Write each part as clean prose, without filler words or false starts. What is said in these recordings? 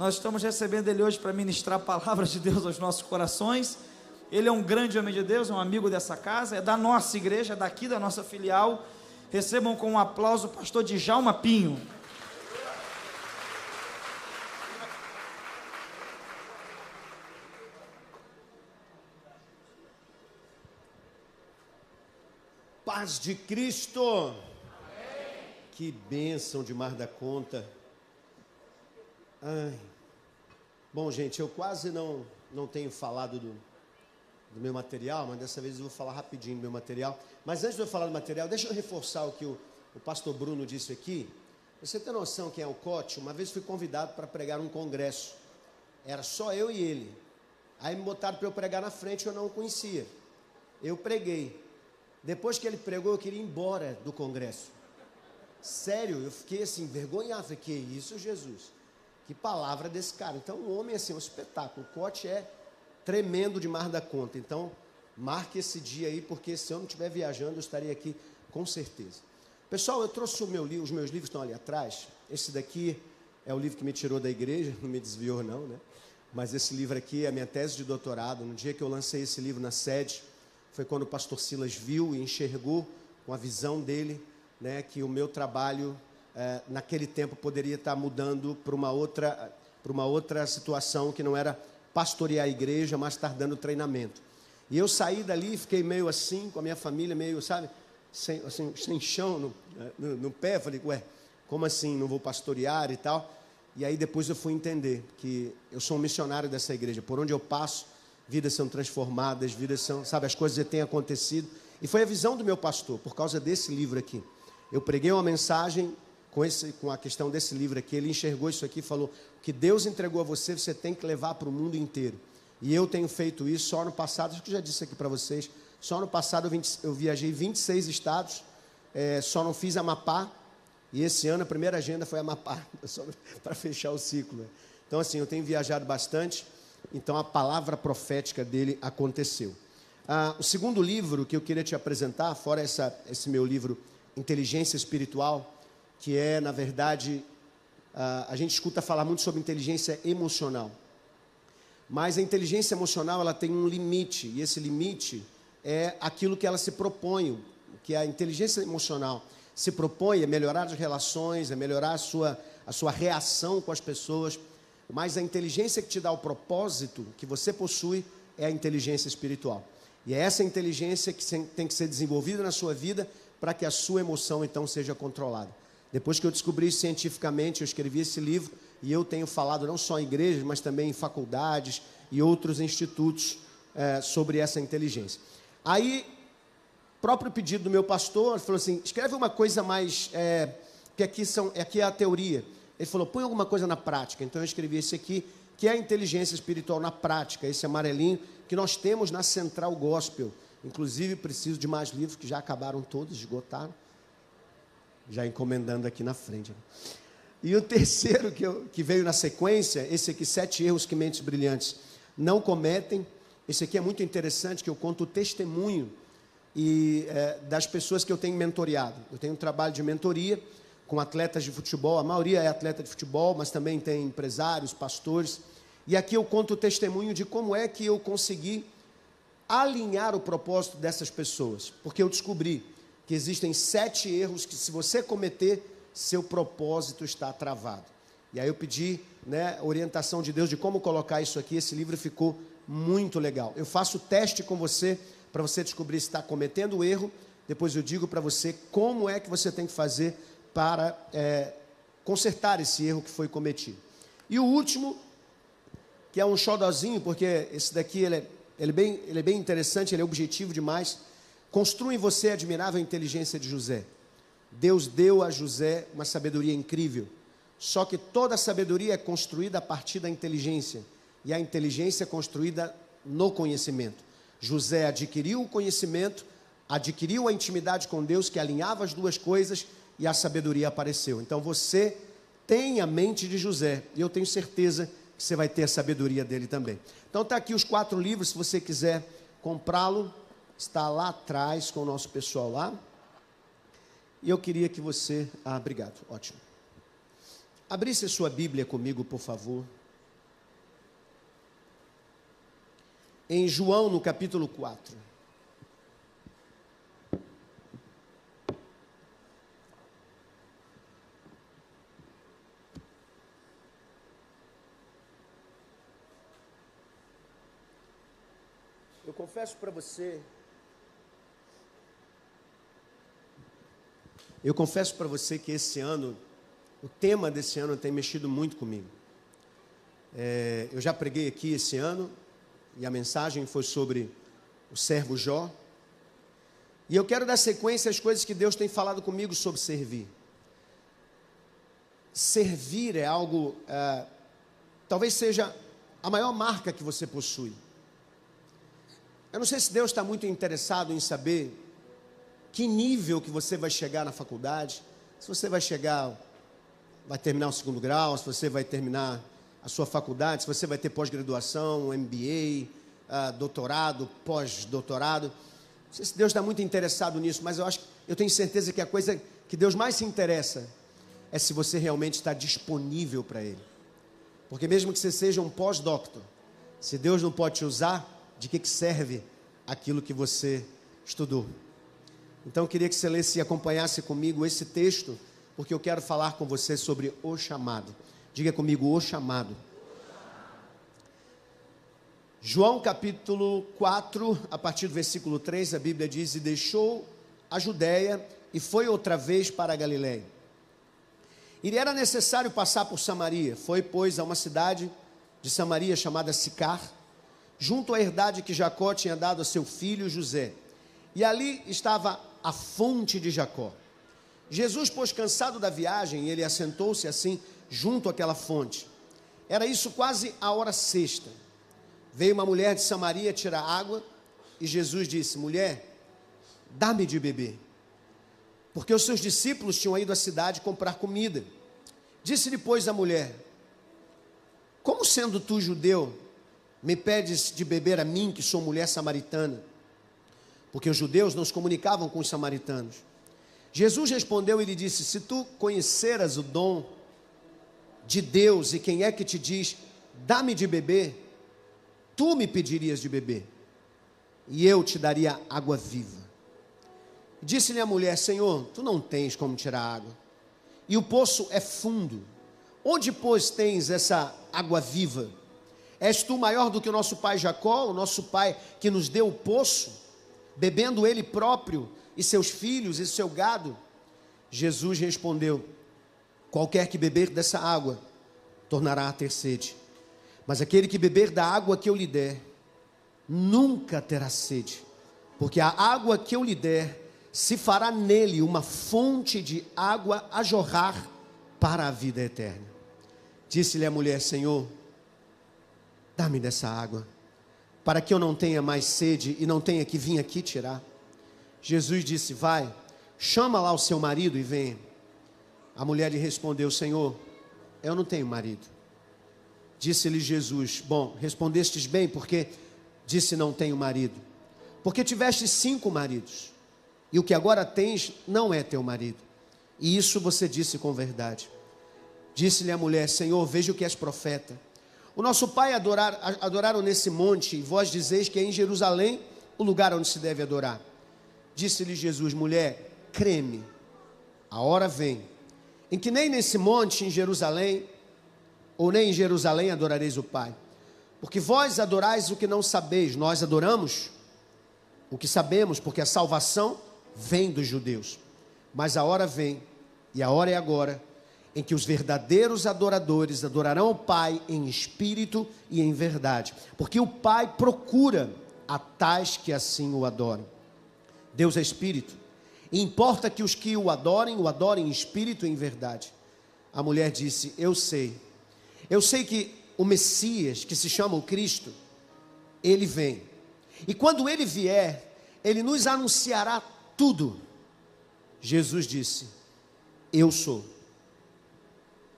Nós estamos recebendo ele hoje para ministrar a palavra de Deus aos nossos corações. Ele é um grande homem de Deus, é um amigo dessa casa, é da nossa igreja, daqui da nossa filial. Recebam com um aplauso o pastor Djalma Pinho. Paz de Cristo. Amém. Que bênção demais da conta. Ai. Bom, gente, eu quase não tenho falado do meu material, mas dessa vez eu vou falar rapidinho do meu material. Mas antes de eu falar do material, deixa eu reforçar o que o pastor Bruno disse aqui. Você tem noção quem é o Cote? Uma vez fui convidado para pregar um congresso. Era só eu e ele. Aí me botaram para eu pregar na frente, eu não o conhecia. Eu preguei. Depois que ele pregou, eu queria ir embora do congresso. Sério, eu fiquei assim, envergonhado. Falei, que isso, Jesus? Que palavra desse cara. Então, um homem assim, um espetáculo. O Cote é tremendo demais da conta. Então, marque esse dia aí, porque se eu não estiver viajando, eu estaria aqui com certeza. Pessoal, eu trouxe os meus livros estão ali atrás. Esse daqui é o livro que me tirou da igreja, não me desviou não, né? Mas esse livro aqui é a minha tese de doutorado. No dia que eu lancei esse livro na sede, foi quando o pastor Silas viu e enxergou com a visão dele, né, que o meu trabalho naquele tempo poderia estar mudando para uma outra situação que não era pastorear a igreja, mas estar dando treinamento. E eu saí dali, fiquei meio assim, com a minha família, meio, sabe, sem chão no pé. Falei, ué, como assim, não vou pastorear e tal? E aí depois eu fui entender que eu sou um missionário dessa igreja. Por onde eu passo, vidas são transformadas, sabe, as coisas têm acontecido. E foi a visão do meu pastor, por causa desse livro aqui. Eu preguei uma mensagem com a questão desse livro aqui. Ele enxergou isso aqui e falou, o que Deus entregou a você, você tem que levar para o mundo inteiro. E eu tenho feito isso só no passado, acho que eu já disse aqui para vocês, só no passado eu viajei 26 estados, só não fiz Amapá, e esse ano a primeira agenda foi Amapá, só para fechar o ciclo. Então assim, eu tenho viajado bastante. Então a palavra profética dele aconteceu. O segundo livro que eu queria te apresentar, fora esse meu livro Inteligência Espiritual, que é, na verdade, a gente escuta falar muito sobre inteligência emocional. Mas a inteligência emocional, ela tem um limite, e esse limite é aquilo que ela se propõe. O que a inteligência emocional se propõe é melhorar as relações, é melhorar a sua reação com as pessoas. Mas a inteligência que te dá o propósito que você possui é a inteligência espiritual. E é essa inteligência que tem que ser desenvolvida na sua vida para que a sua emoção, então, seja controlada. Depois que eu descobri isso cientificamente, eu escrevi esse livro e eu tenho falado não só em igrejas, mas também em faculdades e outros institutos sobre essa inteligência. Aí, próprio pedido do meu pastor, ele falou assim, escreve uma coisa mais... que aqui é a teoria. Ele falou, põe alguma coisa na prática. Então eu escrevi esse aqui, que é a inteligência espiritual na prática, esse amarelinho, que nós temos na Central Gospel. Inclusive, preciso de mais livros, que já acabaram todos, esgotaram. Já encomendando aqui na frente. E o terceiro que veio na sequência, esse aqui, 7 erros que mentes brilhantes não cometem. Esse aqui é muito interessante, que eu conto o testemunho das pessoas que eu tenho mentoreado. Eu tenho um trabalho de mentoria com atletas de futebol, a maioria é atleta de futebol, mas também tem empresários, pastores. E aqui eu conto o testemunho de como é que eu consegui alinhar o propósito dessas pessoas. Porque eu descobri que existem 7 erros que, se você cometer, seu propósito está travado. E aí eu pedi, orientação de Deus de como colocar isso aqui. Esse livro ficou muito legal. Eu faço o teste com você, para você descobrir se está cometendo o erro. Depois eu digo para você como é que você tem que fazer para consertar esse erro que foi cometido. E o último, que é um xodozinho, porque esse daqui ele é bem interessante, ele é objetivo demais. Construa em você a admirável inteligência de José. Deus deu a José uma sabedoria incrível. Só que toda a sabedoria é construída a partir da inteligência. E a inteligência é construída no conhecimento. José adquiriu o conhecimento, adquiriu a intimidade com Deus, que alinhava as duas coisas, e a sabedoria apareceu. Então você tem a mente de José, e eu tenho certeza que você vai ter a sabedoria dele também. Então está aqui os 4 livros, se você quiser comprá-lo, está lá atrás com o nosso pessoal lá. E eu queria que você... obrigado, ótimo. Abrisse a sua Bíblia comigo, por favor. em João, no capítulo 4. Eu confesso para você que esse ano, o tema desse ano tem mexido muito comigo. Eu já preguei aqui esse ano, e a mensagem foi sobre o servo Jó. E eu quero dar sequência às coisas que Deus tem falado comigo sobre servir. Servir é algo, talvez seja a maior marca que você possui. Eu não sei se Deus está muito interessado em saber que nível que você vai chegar na faculdade, se você vai terminar o 2º grau, se você vai terminar a sua faculdade, se você vai ter pós-graduação, MBA, doutorado, pós-doutorado. Não sei se Deus está muito interessado nisso, mas eu tenho certeza que a coisa que Deus mais se interessa é se você realmente está disponível para Ele. Porque mesmo que você seja um pós-doctor, se Deus não pode te usar, de que serve aquilo que você estudou? Então eu queria que você lesse e acompanhasse comigo esse texto, porque eu quero falar com você sobre o chamado. Diga comigo, o chamado. João capítulo 4, a partir do versículo 3, a Bíblia diz: e deixou a Judéia e foi outra vez para a Galiléia. E era necessário passar por Samaria. Foi, pois, a uma cidade de Samaria chamada Sicar, junto à herdade que Jacó tinha dado a seu filho José. E ali estava a fonte de Jacó. Jesus, pois, cansado da viagem, ele assentou-se assim junto àquela fonte. Era isso quase a hora sexta. Veio uma mulher de Samaria tirar água, e Jesus disse: mulher, dá-me de beber. Porque os seus discípulos tinham ido à cidade comprar comida. Disse-lhe, pois, a mulher: como sendo tu judeu, me pedes de beber a mim, que sou mulher samaritana? Porque os judeus não se comunicavam com os samaritanos. Jesus respondeu e lhe disse: se tu conheceras o dom de Deus, e quem é que te diz, dá-me de beber, tu me pedirias de beber, e eu te daria água viva. Disse-lhe a mulher: Senhor, tu não tens como tirar água, e o poço é fundo. Onde, pois, tens essa água viva? És tu maior do que o nosso pai Jacó, o nosso pai que nos deu o poço, bebendo ele próprio, e seus filhos, e seu gado? Jesus respondeu: qualquer que beber dessa água, tornará a ter sede. Mas aquele que beber da água que eu lhe der, nunca terá sede. Porque a água que eu lhe der, se fará nele uma fonte de água a jorrar para a vida eterna. Disse-lhe a mulher: Senhor, dá-me dessa água, para que eu não tenha mais sede e não tenha que vir aqui tirar. Jesus disse: vai, chama lá o seu marido e venha. A mulher lhe respondeu: Senhor, eu não tenho marido. Disse-lhe Jesus: bom, respondestes bem, porque disse não tenho marido. Porque tiveste 5 maridos, e o que agora tens não é teu marido. E isso você disse com verdade. Disse-lhe a mulher: Senhor, vejo que és profeta. O nosso pai adoraram nesse monte, e vós dizeis que é em Jerusalém o lugar onde se deve adorar. Disse-lhe Jesus: mulher, crê-me, a hora vem, em que nem nesse monte em Jerusalém, ou nem em Jerusalém adorareis o Pai. Porque vós adorais o que não sabeis, nós adoramos o que sabemos, porque a salvação vem dos judeus. Mas a hora vem, e a hora é agora, em que os verdadeiros adoradores adorarão o Pai em espírito e em verdade. Porque o Pai procura a tais que assim o adoram. Deus é espírito, e importa que os que o adorem em espírito e em verdade. A mulher disse: eu sei que o Messias, que se chama o Cristo, ele vem, e quando ele vier, ele nos anunciará tudo. Jesus disse: eu sou,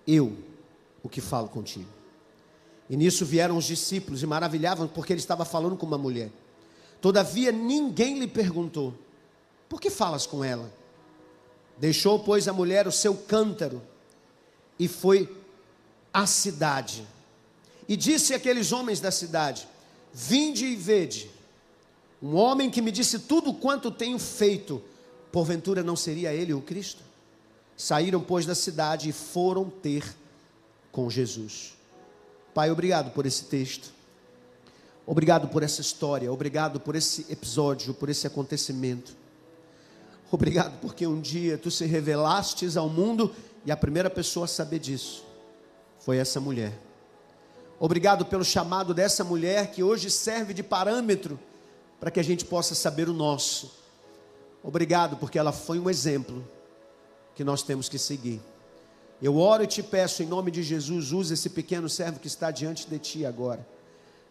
eu o que falo contigo. E nisso vieram os discípulos e maravilhavam, porque ele estava falando com uma mulher. Todavia ninguém lhe perguntou: por que falas com ela? Deixou, pois, a mulher o seu cântaro e foi à cidade. E disse àqueles homens da cidade: vinde e vede, um homem que me disse tudo quanto tenho feito, porventura não seria ele o Cristo? Saíram, pois, da cidade e foram ter com Jesus. Pai, obrigado por esse texto, obrigado por essa história, obrigado por esse episódio, por esse acontecimento. Obrigado porque um dia tu se revelastes ao mundo e a primeira pessoa a saber disso foi essa mulher. Obrigado pelo chamado dessa mulher que hoje serve de parâmetro para que a gente possa saber o nosso. Obrigado porque ela foi um exemplo que nós temos que seguir. Eu oro e te peço em nome de Jesus, use esse pequeno servo que está diante de ti agora,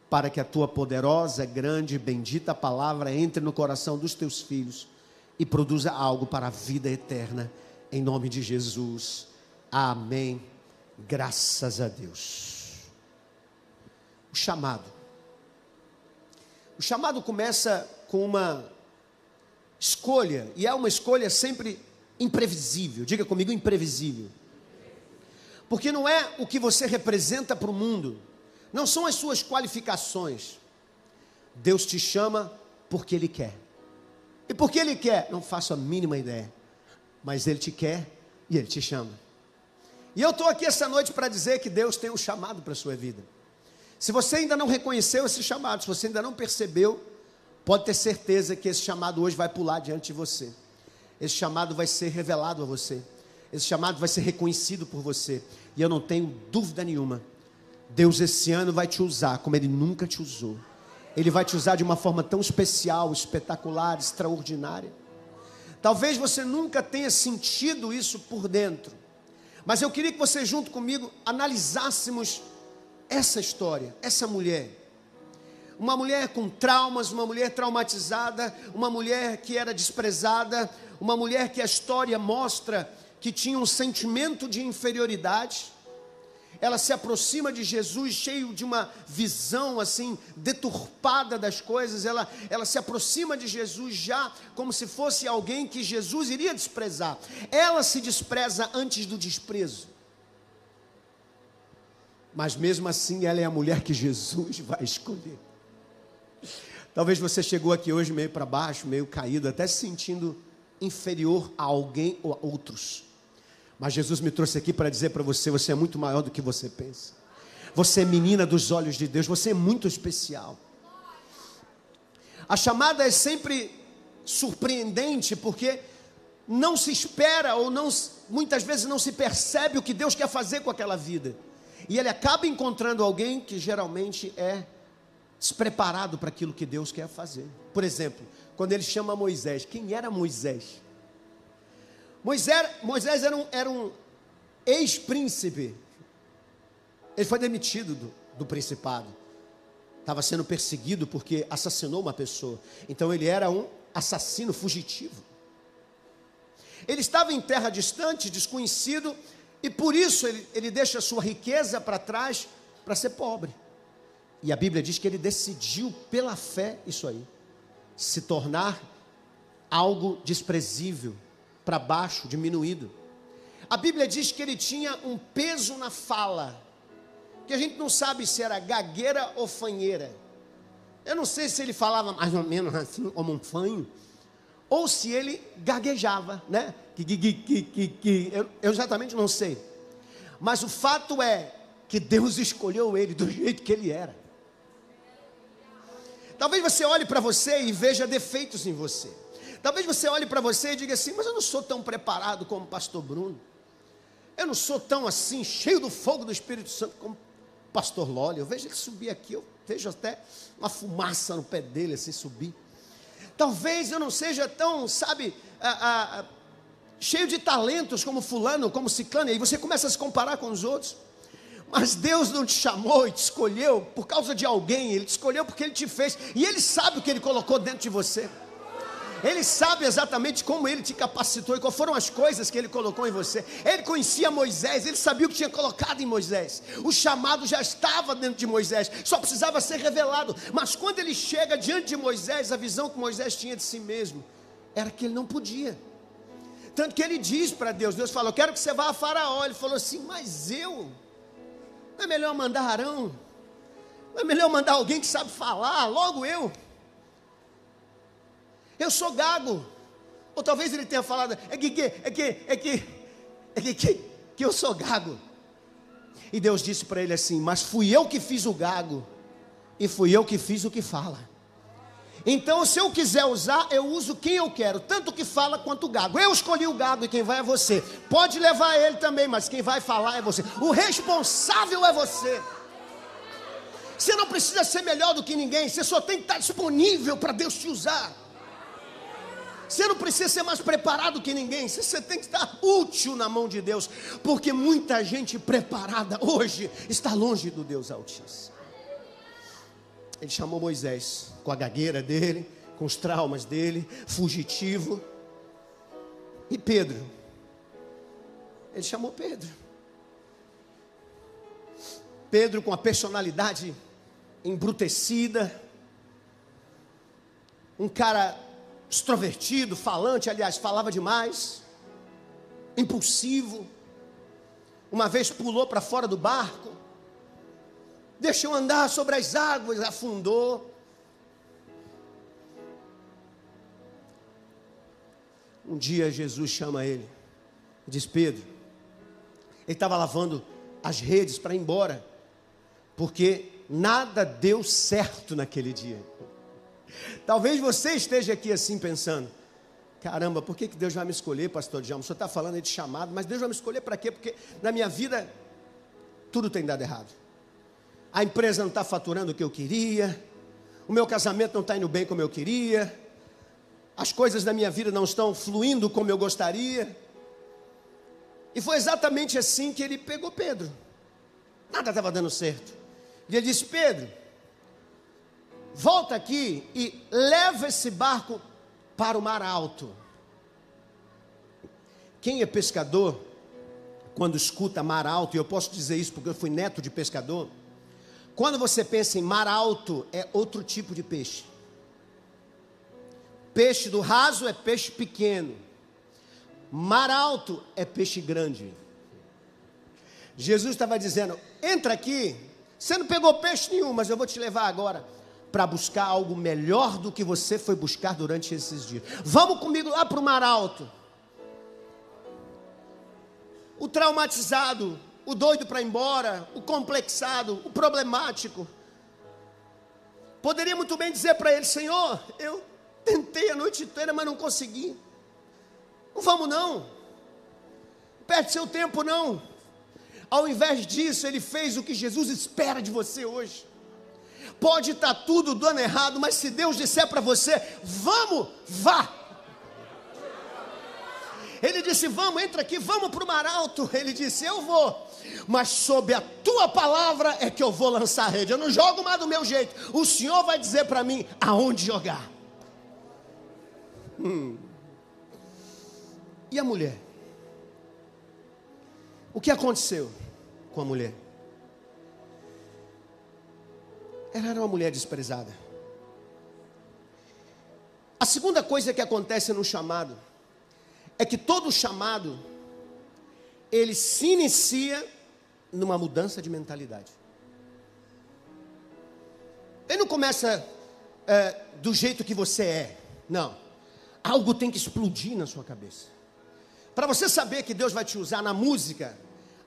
para que a tua poderosa, grande e bendita palavra entre no coração dos teus filhos e produza algo para a vida eterna, em nome de Jesus. Amém. Graças a Deus. O chamado começa com uma escolha, e é uma escolha sempre imprevisível. Diga comigo, imprevisível. Porque não é o que você representa para o mundo, não são as suas qualificações. Deus te chama porque Ele quer. E por que Ele quer? Não faço a mínima ideia, mas Ele te quer e Ele te chama. E eu estou aqui essa noite para dizer que Deus tem um chamado para a sua vida. Se você ainda não reconheceu esse chamado, se você ainda não percebeu, pode ter certeza que esse chamado hoje vai pular diante de você. Esse chamado vai ser revelado a você. Esse chamado vai ser reconhecido por você. E eu não tenho dúvida nenhuma, Deus esse ano vai te usar como Ele nunca te usou. Ele vai te usar de uma forma tão especial, espetacular, extraordinária. Talvez você nunca tenha sentido isso por dentro, mas eu queria que você junto comigo analisássemos essa história, essa mulher. Uma mulher com traumas, uma mulher traumatizada, uma mulher que era desprezada, uma mulher que a história mostra que tinha um sentimento de inferioridade. Ela se aproxima de Jesus cheio de uma visão assim deturpada das coisas. Ela se aproxima de Jesus já como se fosse alguém que Jesus iria desprezar. Ela se despreza antes do desprezo, mas mesmo assim ela é a mulher que Jesus vai escolher. Talvez você chegou aqui hoje meio para baixo, meio caído, até se sentindo inferior a alguém ou a outros. Mas Jesus me trouxe aqui para dizer para você, você é muito maior do que você pensa. Você é menina dos olhos de Deus, você é muito especial. A chamada é sempre surpreendente, porque não se espera ou não, muitas vezes não se percebe o que Deus quer fazer com aquela vida. E ele acaba encontrando alguém que geralmente é despreparado para aquilo que Deus quer fazer. Por exemplo, quando ele chama Moisés, quem era Moisés? Moisés era um ex-príncipe. Ele foi demitido do principado. Estava sendo perseguido porque assassinou uma pessoa. Então ele era um assassino fugitivo. Ele estava em terra distante, desconhecido, e por isso ele deixa a sua riqueza para trás para ser pobre. E a Bíblia diz que ele decidiu pela fé isso aí, se tornar algo desprezível, para baixo, diminuído. A Bíblia diz que ele tinha um peso na fala, que a gente não sabe se era gagueira ou fanheira. Eu não sei se ele falava mais ou menos assim, como um fanho, ou se ele gaguejava, né? Eu exatamente não sei. Mas o fato é que Deus escolheu ele do jeito que ele era. Talvez você olhe para você e veja defeitos em você. Talvez você olhe para você e diga assim, mas eu não sou tão preparado como o pastor Bruno. Eu não sou tão assim, cheio do fogo do Espírito Santo como o pastor Loli. Eu vejo ele subir aqui, eu vejo até uma fumaça no pé dele assim subir. Talvez eu não seja tão, sabe, cheio de talentos como fulano, como ciclano. E aí você começa a se comparar com os outros. Mas Deus não te chamou e te escolheu por causa de alguém. Ele te escolheu porque Ele te fez. E Ele sabe o que Ele colocou dentro de você. Ele sabe exatamente como Ele te capacitou e quais foram as coisas que Ele colocou em você. Ele conhecia Moisés, Ele sabia o que tinha colocado em Moisés. O chamado já estava dentro de Moisés, só precisava ser revelado. Mas quando ele chega diante de Moisés, a visão que Moisés tinha de si mesmo era que ele não podia. Tanto que ele diz para Deus, Deus fala, eu quero que você vá a Faraó. Ele falou assim, mas não é melhor mandar Arão? É melhor mandar alguém que sabe falar, logo eu. Eu sou gago. Ou talvez ele tenha falado, que eu sou gago. E Deus disse para ele assim, mas fui eu que fiz o gago, e fui eu que fiz o que fala. Então se eu quiser usar, eu uso quem eu quero, tanto o que fala quanto o gago. Eu escolhi o gago e quem vai é você. Pode levar ele também, mas quem vai falar é você. O responsável é você. Você não precisa ser melhor do que ninguém, você só tem que estar disponível para Deus te usar. Você não precisa ser mais preparado que ninguém, você tem que estar útil na mão de Deus, porque muita gente preparada hoje está longe do Deus Altíssimo. Ele chamou Moisés, com a gagueira dele, com os traumas dele, fugitivo. E Pedro, ele chamou Pedro. Pedro com a personalidade embrutecida, um cara extrovertido, falante, aliás, falava demais, impulsivo. Uma vez pulou para fora do barco, deixou andar sobre as águas, afundou. Um dia Jesus chama ele e diz, Pedro, ele estava lavando as redes para ir embora, porque nada deu certo naquele dia. Talvez você esteja aqui assim pensando, caramba, por que Deus vai me escolher, pastor Djalma? O senhor está falando aí de chamado, mas Deus vai me escolher para quê? Porque na minha vida tudo tem dado errado. A empresa não está faturando o que eu queria, o meu casamento não está indo bem como eu queria, as coisas da minha vida não estão fluindo como eu gostaria. E foi exatamente assim que ele pegou Pedro. Nada estava dando certo. E ele disse, Pedro, volta aqui e leva esse barco para o mar alto. Quem é pescador, quando escuta mar alto, e eu posso dizer isso porque eu fui neto de pescador, quando você pensa em mar alto, é outro tipo de peixe. Peixe do raso é peixe pequeno. Mar alto é peixe grande. Jesus estava dizendo, entra aqui, você não pegou peixe nenhum, mas eu vou te levar agora para buscar algo melhor do que você foi buscar durante esses dias. Vamos comigo lá para o mar alto. O traumatizado, o doido para ir embora, o complexado, o problemático, poderia muito bem dizer para ele, Senhor, eu tentei a noite inteira, mas não consegui. Não vamos não, perde seu tempo não. Ao invés disso, ele fez o que Jesus espera de você hoje. Pode estar tudo dando errado, mas se Deus disser para você, vamos, vá. Ele disse, vamos, entra aqui, vamos para o mar alto. Ele disse, eu vou, mas sob a tua palavra é que eu vou lançar a rede. Eu não jogo mais do meu jeito, o Senhor vai dizer para mim aonde jogar. E a mulher? O que aconteceu com a mulher? Ela era uma mulher desprezada. A segunda coisa que acontece no chamado é que todo chamado ele se inicia numa mudança de mentalidade. Ele não começa do jeito que você é, não. Algo tem que explodir na sua cabeça. Para você saber que Deus vai te usar na música,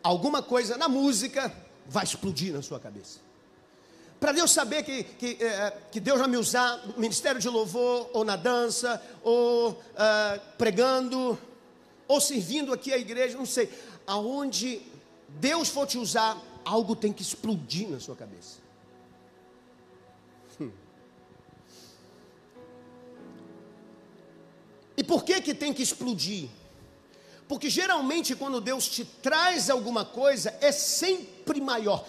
alguma coisa na música vai explodir na sua cabeça. Para Deus saber que Deus vai me usar no ministério de louvor, ou na dança, ou pregando, ou servindo aqui a igreja, não sei. Aonde Deus for te usar, algo tem que explodir na sua cabeça. E por que tem que explodir? Porque geralmente quando Deus te traz alguma coisa, é sempre maior.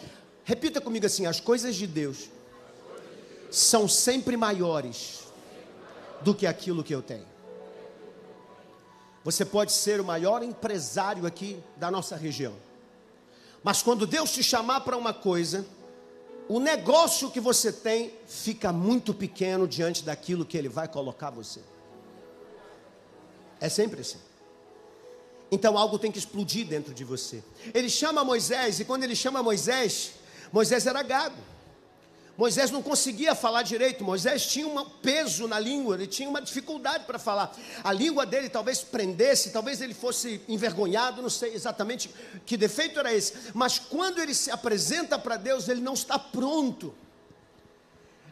Repita comigo assim, as coisas de Deus são sempre maiores do que aquilo que eu tenho. Você pode ser o maior empresário aqui da nossa região, mas quando Deus te chamar para uma coisa, o negócio que você tem fica muito pequeno diante daquilo que Ele vai colocar você. É sempre assim. Então algo tem que explodir dentro de você. Ele chama Moisés, e quando ele chama Moisés, Moisés era gago. Moisés não conseguia falar direito, Moisés tinha um peso na língua, ele tinha uma dificuldade para falar. A língua dele talvez prendesse, talvez ele fosse envergonhado, não sei exatamente que defeito era esse. Mas quando ele se apresenta para Deus, ele não está pronto.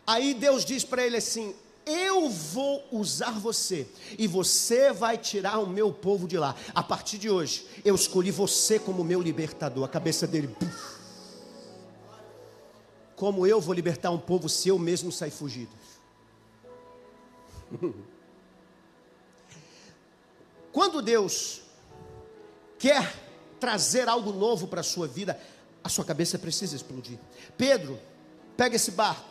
Aí Deus diz para ele assim: eu vou usar você, e você vai tirar o meu povo de lá. A partir de hoje, eu escolhi você como meu libertador. A cabeça dele... Puf. Como eu vou libertar um povo se eu mesmo sair fugido? Quando Deus quer trazer algo novo para a sua vida, a sua cabeça precisa explodir. Pedro pega esse barco,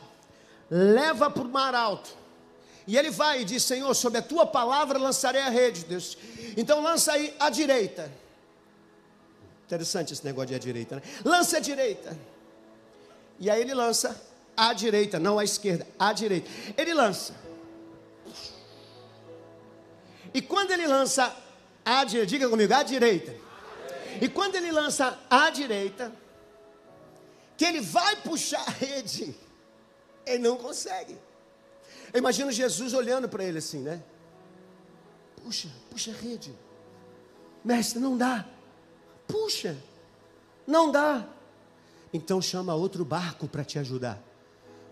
leva para o mar alto, e ele vai e diz: Senhor, sob a tua palavra lançarei a rede. Deus, então lança aí à direita. Interessante esse negócio de à direita, né? Lança à direita. E aí ele lança à direita, não à esquerda, à direita. Ele lança. E quando ele lança à direita, diga comigo, à direita. E quando ele lança à direita, que ele vai puxar a rede, ele não consegue. Eu imagino Jesus olhando para ele assim, né? Puxa a rede. Mestre, não dá. Puxa, não dá. Então chama outro barco para te ajudar,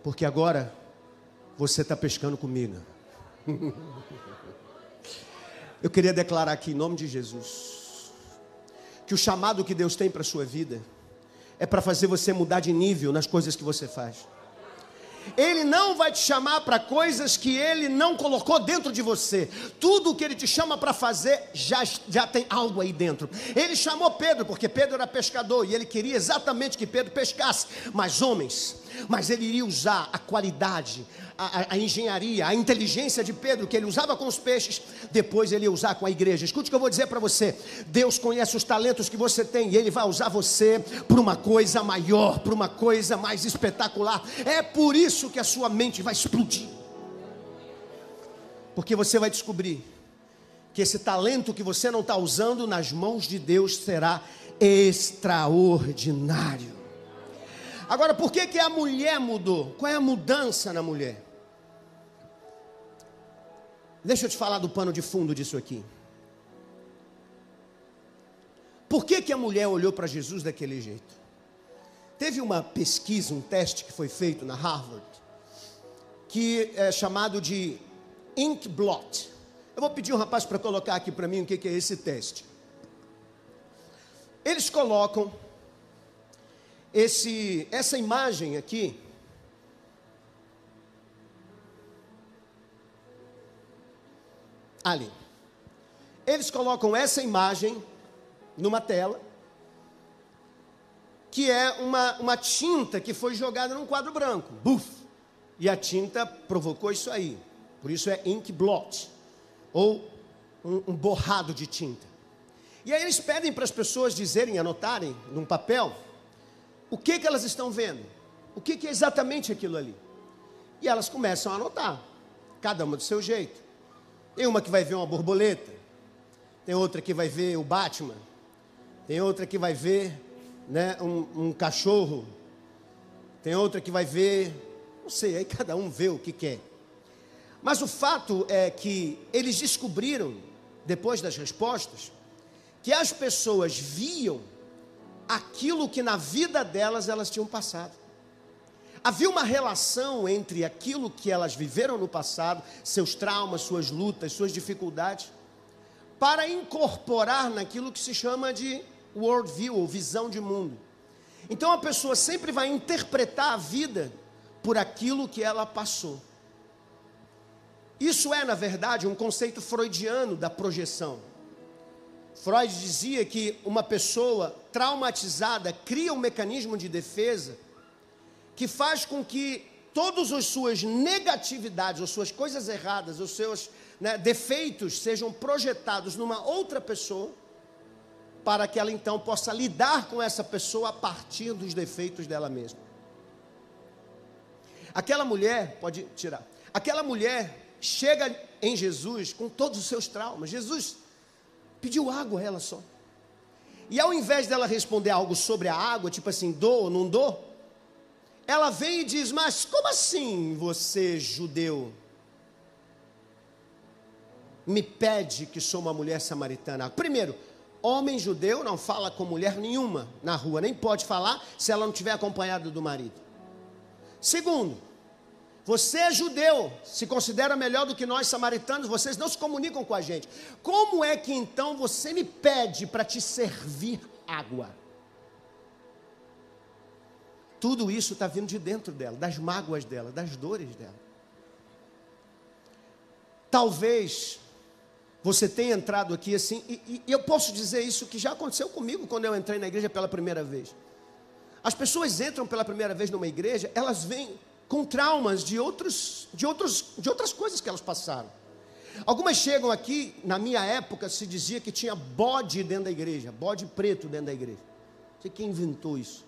porque agora você está pescando comigo. Eu queria declarar aqui em nome de Jesus, que o chamado que Deus tem para a sua vida é para fazer você mudar de nível nas coisas que você faz. Ele não vai te chamar para coisas que Ele não colocou dentro de você. Tudo o que Ele te chama para fazer já tem algo aí dentro. Ele chamou Pedro porque Pedro era pescador e Ele queria exatamente que Pedro pescasse mais homens. Mas Ele iria usar a qualidade, a engenharia, a inteligência de Pedro, que ele usava com os peixes, depois ele ia usar com a igreja. Escute o que eu vou dizer para você: Deus conhece os talentos que você tem e Ele vai usar você para uma coisa maior, para uma coisa mais espetacular. É por isso que a sua mente vai explodir, porque você vai descobrir que esse talento que você não está usando nas mãos de Deus será extraordinário. Agora, por que a mulher mudou? Qual é a mudança na mulher? Deixa eu te falar do pano de fundo disso aqui. Por que a mulher olhou para Jesus daquele jeito? Teve uma pesquisa, um teste que foi feito na Harvard, que é chamado de Ink Blot. Eu vou pedir um rapaz para colocar aqui para mim o que é esse teste. Eles colocam essa imagem aqui, ali. Eles colocam essa imagem numa tela, que é uma tinta que foi jogada num quadro branco. Buf! E a tinta provocou isso aí. Por isso é ink blot, ou um borrado de tinta. E aí eles pedem para as pessoas dizerem, anotarem num papel o que elas estão vendo, o que é exatamente aquilo ali. E elas começam a anotar, cada uma do seu jeito. Tem uma que vai ver uma borboleta, tem outra que vai ver o Batman, tem outra que vai ver, né, um cachorro, tem outra que vai ver, não sei, aí cada um vê o que quer. Mas o fato é que eles descobriram, depois das respostas, que as pessoas viam aquilo que na vida delas elas tinham passado. Havia uma relação entre aquilo que elas viveram no passado, seus traumas, suas lutas, suas dificuldades, para incorporar naquilo que se chama de worldview, ou visão de mundo. Então a pessoa sempre vai interpretar a vida por aquilo que ela passou. Isso é, na verdade, um conceito freudiano da projeção. Freud dizia que uma pessoa traumatizada cria um mecanismo de defesa que faz com que todas as suas negatividades, ou suas coisas erradas, os seus defeitos sejam projetados numa outra pessoa, para que ela então possa lidar com essa pessoa a partir dos defeitos dela mesma. Aquela mulher, pode tirar, aquela mulher chega em Jesus com todos os seus traumas. Jesus pediu água a ela só. E ao invés dela responder algo sobre a água, tipo assim, dou ou não dou, ela vem e diz: mas como assim você, judeu, me pede que sou uma mulher samaritana? Primeiro, homem judeu não fala com mulher nenhuma na rua, nem pode falar se ela não estiver acompanhada do marido. Segundo, você é judeu, se considera melhor do que nós samaritanos, vocês não se comunicam com a gente. Como é que então você me pede para te servir água? Tudo isso está vindo de dentro dela, das mágoas dela, das dores dela. Talvez você tenha entrado aqui assim, e eu posso dizer isso que já aconteceu comigo quando eu entrei na igreja pela primeira vez. As pessoas entram pela primeira vez numa igreja, elas vêm com traumas de outras coisas que elas passaram. Algumas chegam aqui, na minha época se dizia que tinha bode dentro da igreja, bode preto dentro da igreja. Não sei quem inventou isso.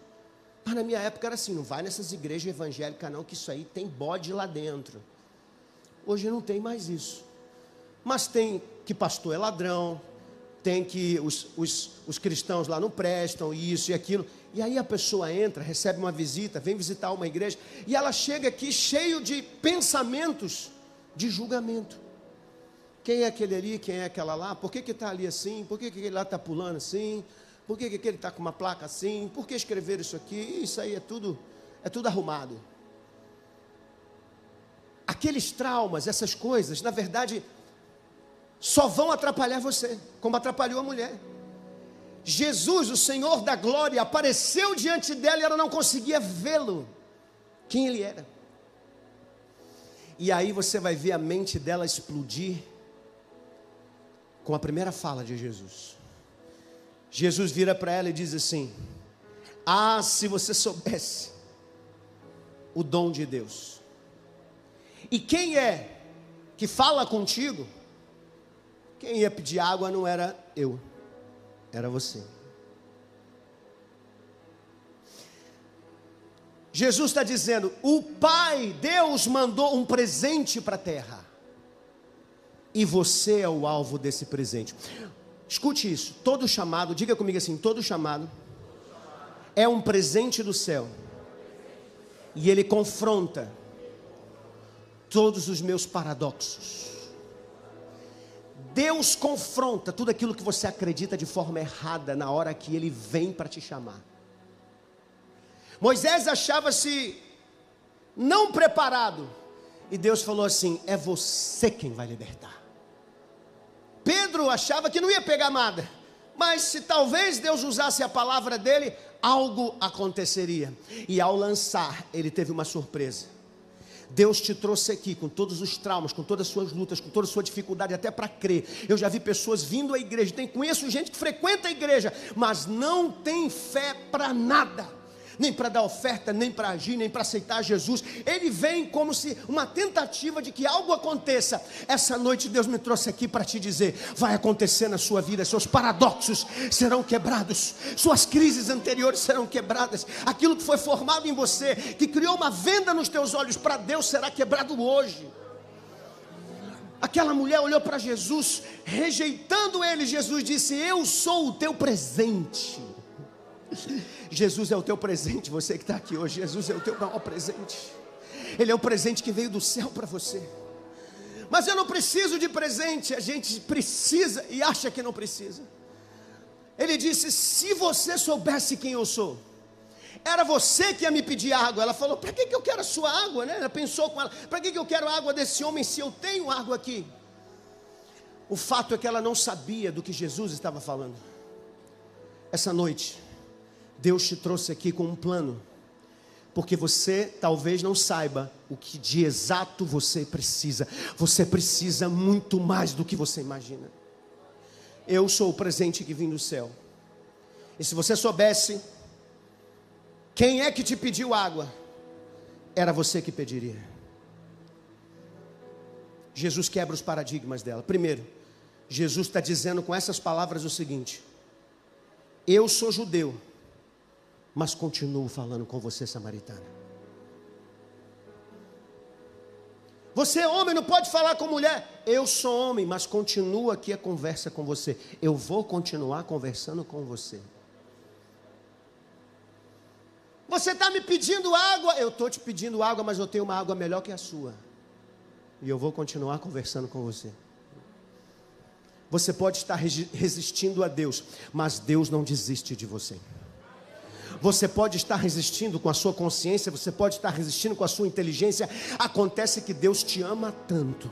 Mas na minha época era assim: não vai nessas igrejas evangélicas não, que isso aí tem bode lá dentro. Hoje não tem mais isso. Mas tem que pastor é ladrão, tem que os cristãos lá não prestam, isso e aquilo. E aí a pessoa entra, recebe uma visita, vem visitar uma igreja, e ela chega aqui cheio de pensamentos de julgamento. Quem é aquele ali, quem é aquela lá? Por que está ali assim? Por que aquele lá está pulando assim? Por que aquele está com uma placa assim? Por que escrever isso aqui? Isso aí é tudo arrumado. Aqueles traumas, essas coisas, na verdade, só vão atrapalhar você, como atrapalhou a mulher. Jesus, o Senhor da glória, apareceu diante dela e ela não conseguia vê-lo, quem ele era. E aí você vai ver a mente dela explodir com a primeira fala de Jesus. Jesus vira para ela e diz assim: ah, se você soubesse o dom de Deus, e quem é que fala contigo, quem ia pedir água não era eu, era você. Jesus está dizendo: o Pai, Deus mandou um presente para a terra, e você é o alvo desse presente. Escute isso, todo chamado, diga comigo assim: todo chamado é um presente do céu, e ele confronta todos os meus paradoxos. Deus confronta tudo aquilo que você acredita de forma errada na hora que ele vem para te chamar. Moisés achava-se não preparado, e Deus falou assim: é você quem vai libertar. Pedro achava que não ia pegar nada, mas se talvez Deus usasse a palavra dele, algo aconteceria. E ao lançar, ele teve uma surpresa. Deus te trouxe aqui com todos os traumas, com todas as suas lutas, com toda a sua dificuldade, até para crer. Eu já vi pessoas vindo à igreja, conheço gente que frequenta a igreja, mas não tem fé para nada, nem para dar oferta, nem para agir, nem para aceitar Jesus. Ele vem como se uma tentativa de que algo aconteça. Essa noite Deus me trouxe aqui para te dizer: vai acontecer na sua vida, seus paradoxos serão quebrados, suas crises anteriores serão quebradas, aquilo que foi formado em você, que criou uma venda nos teus olhos para Deus, será quebrado hoje. Aquela mulher olhou para Jesus, rejeitando ele. Jesus disse: eu sou o teu presente. Jesus é o teu presente, você que está aqui hoje. Jesus é o teu maior presente. Ele é o presente que veio do céu para você. Mas eu não preciso de presente. A gente precisa e acha que não precisa. Ele disse: se você soubesse quem eu sou, era você que ia me pedir água. Ela falou: para que eu quero a sua água, né? Ela pensou com ela: para que eu quero a água desse homem se eu tenho água aqui? O fato é que ela não sabia do que Jesus estava falando. Essa noite Deus te trouxe aqui com um plano, porque você talvez não saiba o que de exato você precisa. Você precisa muito mais do que você imagina. Eu sou o presente que vim do céu. E se você soubesse quem é que te pediu água, era você que pediria. Jesus quebra os paradigmas dela. Primeiro, Jesus está dizendo com essas palavras o seguinte: eu sou judeu, mas continuo falando com você, samaritana. Você é homem, não pode falar com mulher. Eu sou homem, mas continuo aqui a conversa com você. Eu vou continuar conversando com você. Você está me pedindo água? Eu estou te pedindo água, mas eu tenho uma água melhor que a sua. E eu vou continuar conversando com você. Você pode estar resistindo a Deus, mas Deus não desiste de você. Você pode estar resistindo com a sua consciência, você pode estar resistindo com a sua inteligência. Acontece que Deus te ama tanto,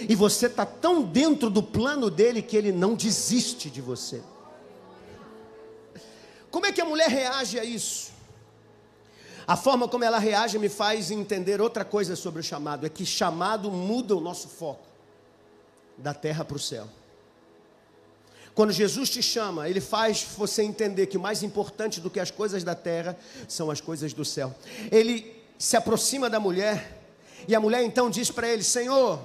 e você está tão dentro do plano dele, que ele não desiste de você. Como é que a mulher reage a isso? A forma como ela reage me faz entender outra coisa sobre o chamado. É que chamado muda o nosso foco da terra para o céu. Quando Jesus te chama, Ele faz você entender que o mais importante do que as coisas da terra são as coisas do céu. Ele se aproxima da mulher, e a mulher então diz para ele: Senhor,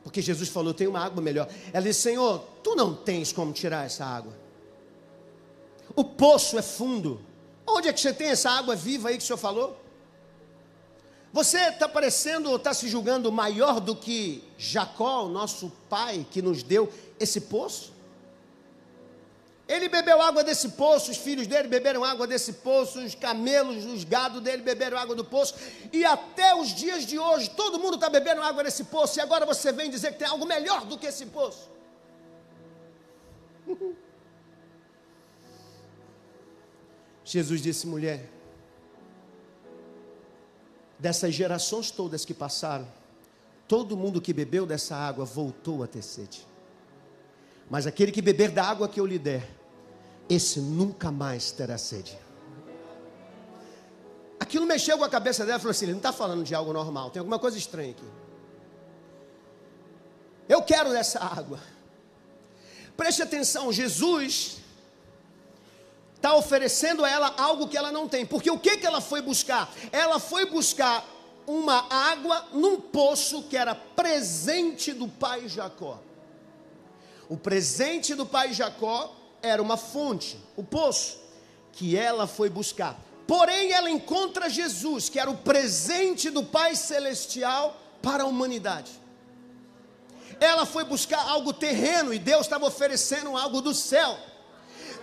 porque Jesus falou, tem uma água melhor. Ela diz: Senhor, tu não tens como tirar essa água. O poço é fundo. Onde é que você tem essa água viva aí que o Senhor falou? Você está parecendo, está se julgando maior do que Jacó, o nosso pai, que nos deu esse poço? Ele bebeu água desse poço, os filhos dele beberam água desse poço, os camelos, os gados dele beberam água do poço, e até os dias de hoje, todo mundo está bebendo água desse poço, e agora você vem dizer que tem algo melhor do que esse poço. Jesus disse: mulher, dessas gerações todas que passaram, todo mundo que bebeu dessa água voltou a ter sede. Mas aquele que beber da água que eu lhe der, esse nunca mais terá sede. Aquilo mexeu com a cabeça dela e falou assim: ele não está falando de algo normal, tem alguma coisa estranha aqui. Eu quero dessa água. Preste atenção, Jesus está oferecendo a ela algo que ela não tem. Porque o que ela foi buscar? Ela foi buscar uma água num poço que era presente do pai Jacó. O presente do pai Jacó era uma fonte, o poço, que ela foi buscar. Porém, ela encontra Jesus, que era o presente do Pai Celestial para a humanidade. Ela foi buscar algo terreno e Deus estava oferecendo algo do céu.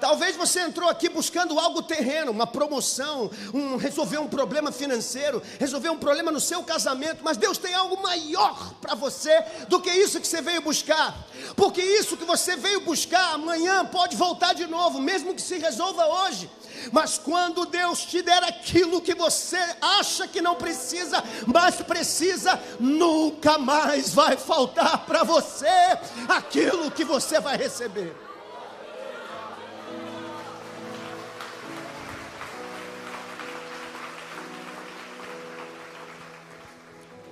Talvez você entrou aqui buscando algo terreno, uma promoção, resolver um problema financeiro, resolver um problema no seu casamento, mas Deus tem algo maior para você do que isso que você veio buscar, porque isso que você veio buscar amanhã pode voltar de novo, mesmo que se resolva hoje. Mas quando Deus te der aquilo que você acha que não precisa, mas precisa, nunca mais vai faltar para você aquilo que você vai receber.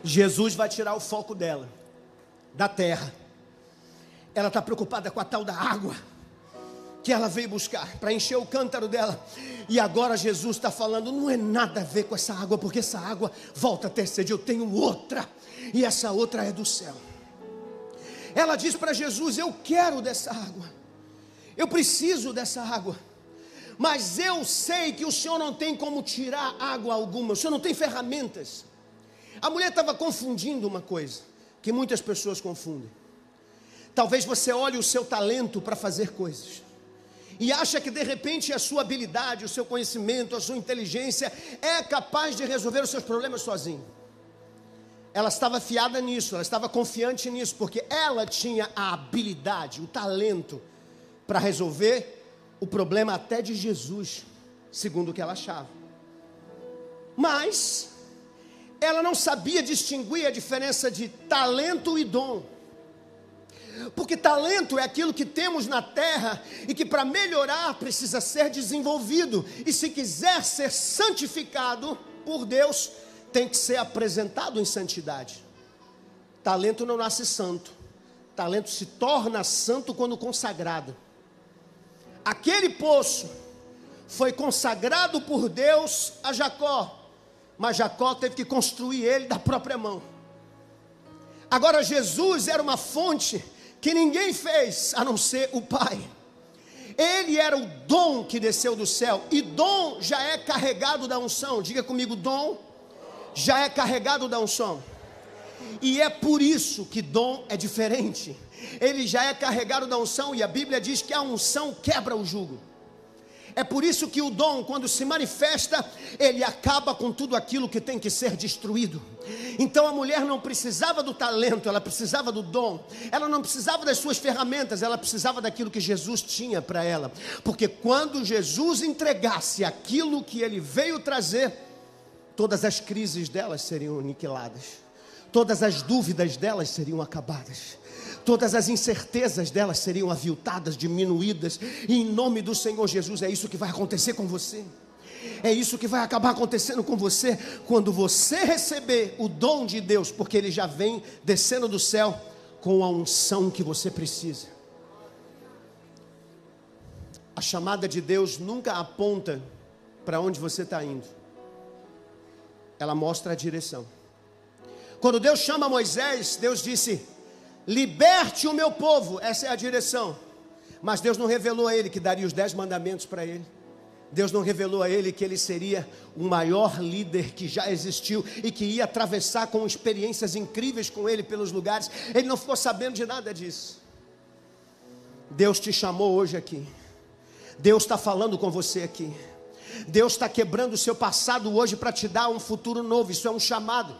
Jesus vai tirar o foco dela, da terra. Ela está preocupada com a tal da água que ela veio buscar, para encher o cântaro dela. E agora Jesus está falando: não é nada a ver com essa água, porque essa água volta a ter sede, eu tenho outra, e essa outra é do céu. Ela diz para Jesus: eu quero dessa água, eu preciso dessa água, mas eu sei que o Senhor não tem como tirar água alguma, o Senhor não tem ferramentas. A mulher estava confundindo uma coisa que muitas pessoas confundem. Talvez você olhe o seu talento para fazer coisas e acha que de repente a sua habilidade, o seu conhecimento, a sua inteligência é capaz de resolver os seus problemas sozinho. Ela estava fiada nisso, ela estava confiante nisso, porque ela tinha a habilidade, o talento para resolver o problema até de Jesus, segundo o que ela achava. Mas ela não sabia distinguir a diferença de talento e dom. Porque talento é aquilo que temos na terra e que para melhorar precisa ser desenvolvido. E se quiser ser santificado por Deus, tem que ser apresentado em santidade. Talento não nasce santo. Talento se torna santo quando consagrado. Aquele poço foi consagrado por Deus a Jacó, mas Jacó teve que construir ele da própria mão. Agora Jesus era uma fonte que ninguém fez a não ser o Pai. Ele era o dom que desceu do céu, e dom já é carregado da unção. Diga comigo: dom já é carregado da unção. E é por isso que dom é diferente. Ele já é carregado da unção, e a Bíblia diz que a unção quebra o jugo. É por isso que o dom, quando se manifesta, ele acaba com tudo aquilo que tem que ser destruído. Então a mulher não precisava do talento, ela precisava do dom. Ela não precisava das suas ferramentas, ela precisava daquilo que Jesus tinha para ela. Porque quando Jesus entregasse aquilo que ele veio trazer, todas as crises delas seriam aniquiladas, todas as dúvidas delas seriam acabadas, todas as incertezas delas seriam aviltadas, diminuídas. E em nome do Senhor Jesus, é isso que vai acontecer com você. É isso que vai acabar acontecendo com você, quando você receber o dom de Deus, porque ele já vem descendo do céu com a unção que você precisa. A chamada de Deus nunca aponta para onde você está indo, ela mostra a direção. Quando Deus chama Moisés, Deus disse: liberte o meu povo, essa é a direção. Mas Deus não revelou a ele que daria os 10 mandamentos para ele. Deus não revelou a ele que ele seria o maior líder que já existiu e que ia atravessar com experiências incríveis com ele pelos lugares. Ele não ficou sabendo de nada disso. Deus te chamou hoje aqui. Deus está falando com você aqui. Deus está quebrando o seu passado hoje para te dar um futuro novo. Isso é um chamado.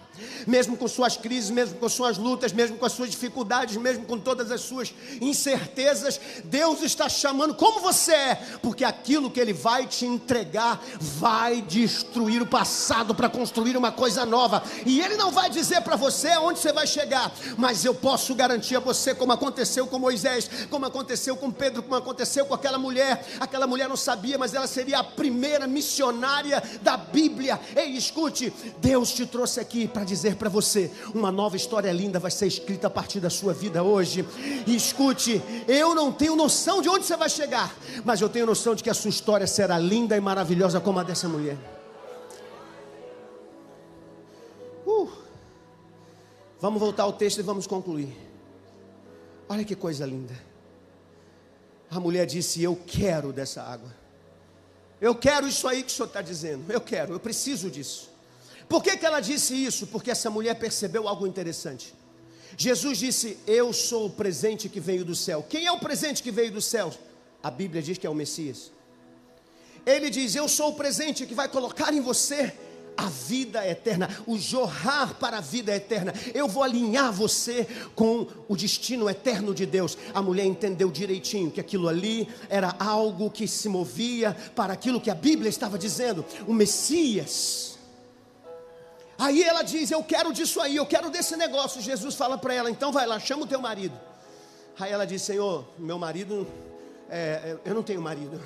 Mesmo com suas crises, mesmo com suas lutas, mesmo com as suas dificuldades, mesmo com todas as suas incertezas, Deus está chamando como você é, porque aquilo que Ele vai te entregar vai destruir o passado para construir uma coisa nova. E Ele não vai dizer para você onde você vai chegar, mas eu posso garantir a você, como aconteceu com Moisés, como aconteceu com Pedro, como aconteceu com aquela mulher. Aquela mulher não sabia, mas ela seria a primeira missionária da Bíblia. Ei, escute, Deus te trouxe aqui para dizer para você, uma nova história linda vai ser escrita a partir da sua vida hoje. E escute, eu não tenho noção de onde você vai chegar, mas eu tenho noção de que a sua história será linda e maravilhosa como a dessa mulher. Vamos voltar ao texto e vamos concluir. Olha que coisa linda. A mulher disse: eu quero dessa água. Eu quero isso aí que o senhor está dizendo. Eu preciso disso. Por que ela disse isso? Porque essa mulher percebeu algo interessante. Jesus disse: eu sou o presente que veio do céu. Quem é o presente que veio do céu? A Bíblia diz que é o Messias. Ele diz: eu sou o presente que vai colocar em você a vida eterna, o jorrar para a vida eterna. Eu vou alinhar você com o destino eterno de Deus. A mulher entendeu direitinho que aquilo ali era algo que se movia para aquilo que a Bíblia estava dizendo, o Messias. Aí ela diz: eu quero disso aí, eu quero desse negócio. Jesus fala para ela: então vai lá, chama o teu marido. Aí ela diz: Senhor, meu marido, eu não tenho marido.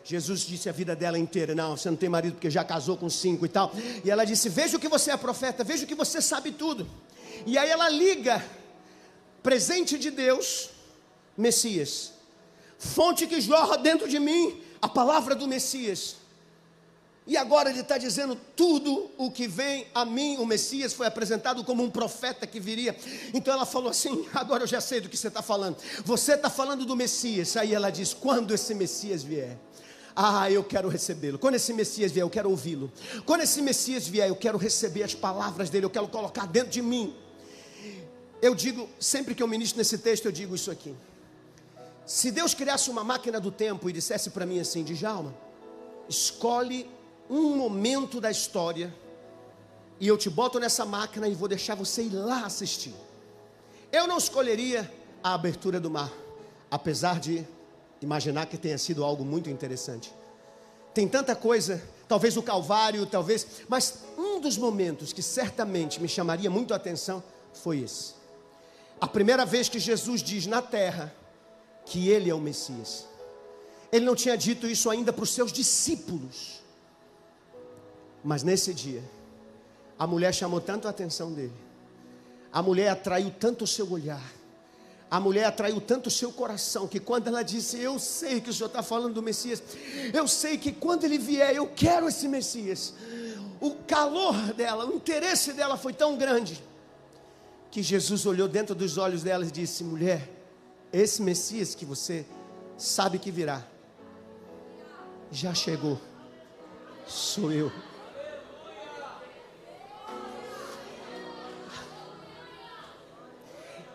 Jesus disse a vida dela inteira: não, você não tem marido porque já casou com 5 e tal. E ela disse: vejo que você é profeta, vejo que você sabe tudo. E aí ela liga: presente de Deus, Messias, fonte que jorra dentro de mim, a palavra do Messias. E agora ele está dizendo: tudo o que vem a mim, o Messias, foi apresentado como um profeta que viria. Então ela falou assim: agora eu já sei do que você está falando. Você está falando do Messias. Aí ela diz: quando esse Messias vier, eu quero recebê-lo. Quando esse Messias vier, eu quero ouvi-lo. Quando esse Messias vier, eu quero receber as palavras dele, eu quero colocar dentro de mim. Eu digo, sempre que eu ministro nesse texto, eu digo isso aqui: se Deus criasse uma máquina do tempo e dissesse para mim assim: Djalma, escolhe um momento da história e eu te boto nessa máquina e vou deixar você ir lá assistir, eu não escolheria a abertura do mar, apesar de imaginar que tenha sido algo muito interessante. Tem tanta coisa, talvez o Calvário, talvez, mas um dos momentos que certamente me chamaria muito a atenção foi esse. A primeira vez que Jesus diz na terra que Ele é o Messias. Ele não tinha dito isso ainda para os seus discípulos, mas nesse dia a mulher chamou tanto a atenção dele, a mulher atraiu tanto o seu olhar, a mulher atraiu tanto o seu coração, que quando ela disse: eu sei que o Senhor está falando do Messias, eu sei que quando Ele vier, eu quero esse Messias. O calor dela, o interesse dela foi tão grande, que Jesus olhou dentro dos olhos dela e disse: mulher, esse Messias que você sabe que virá, já chegou, sou eu.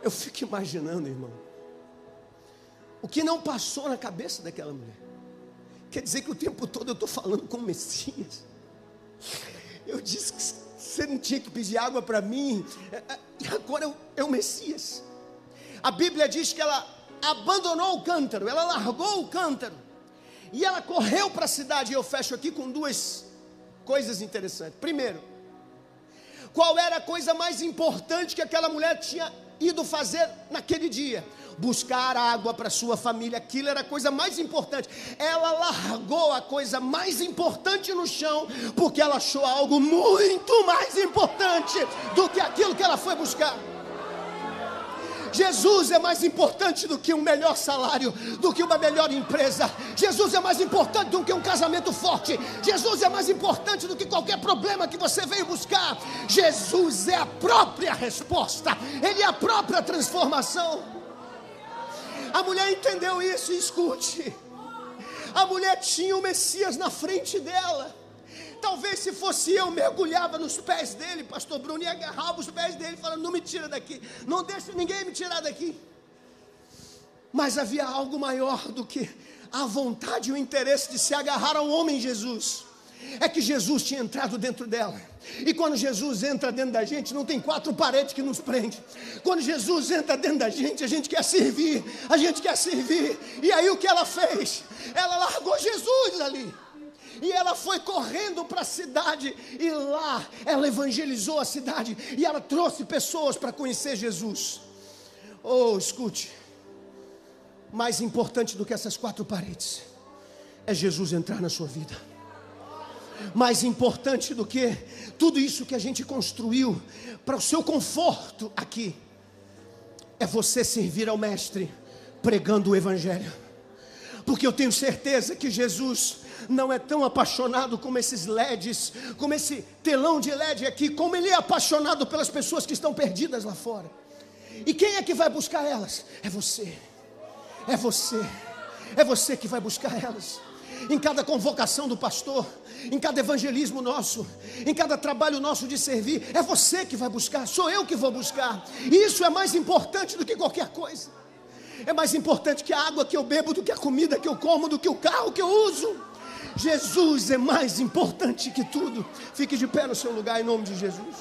Eu fico imaginando, irmão, o que não passou na cabeça daquela mulher. quer dizer que o tempo todo eu estou falando com o Messias. Eu disse que você não tinha que pedir água para mim, e agora é o Messias. A Bíblia diz que ela abandonou o cântaro, ela largou o cântaro, e ela correu para a cidade. E eu fecho aqui com duas coisas interessantes. Primeiro, qual era a coisa mais importante que aquela mulher tinha ido fazer naquele dia? Buscar água para sua família. Aquilo era a coisa mais importante. Ela largou a coisa mais importante no chão, porque ela achou algo muito mais importante do que aquilo que ela foi buscar. Jesus é mais importante do que um melhor salário, do que uma melhor empresa. Jesus é mais importante do que um casamento forte. Jesus é mais importante do que qualquer problema que você veio buscar. Jesus é a própria resposta. Ele é a própria transformação. A mulher entendeu isso, e escute. A mulher tinha o Messias na frente dela. Talvez se fosse eu, mergulhava nos pés dele, pastor Bruno, e agarrava os pés dele, falando: não me tira daqui, não deixa ninguém me tirar daqui. Mas havia algo maior do que a vontade e o interesse de se agarrar ao homem Jesus. É que Jesus tinha entrado dentro dela. E quando Jesus entra dentro da gente, não tem quatro paredes que nos prende. Quando Jesus entra dentro da gente, a gente quer servir, a gente quer servir. E aí o que ela fez? Ela largou Jesus ali, e ela foi correndo para a cidade, e lá ela evangelizou a cidade, e ela trouxe pessoas para conhecer Jesus. Oh, escute, mais importante do que essas quatro paredes é Jesus entrar na sua vida. Mais importante do que tudo isso que a gente construiu para o seu conforto aqui, é você servir ao Mestre pregando o Evangelho. Porque eu tenho certeza que Jesus não é tão apaixonado como esses LEDs, como esse telão de LED aqui, como Ele é apaixonado pelas pessoas que estão perdidas lá fora. E quem é que vai buscar elas? É você. É você. É você que vai buscar elas. Em cada convocação do pastor, em cada evangelismo nosso, em cada trabalho nosso de servir, é você que vai buscar, sou eu que vou buscar. E isso é mais importante do que qualquer coisa. É mais importante que a água que eu bebo, do que a comida que eu como, do que o carro que eu uso. Jesus é mais importante que tudo. Fique de pé no seu lugar em nome de Jesus.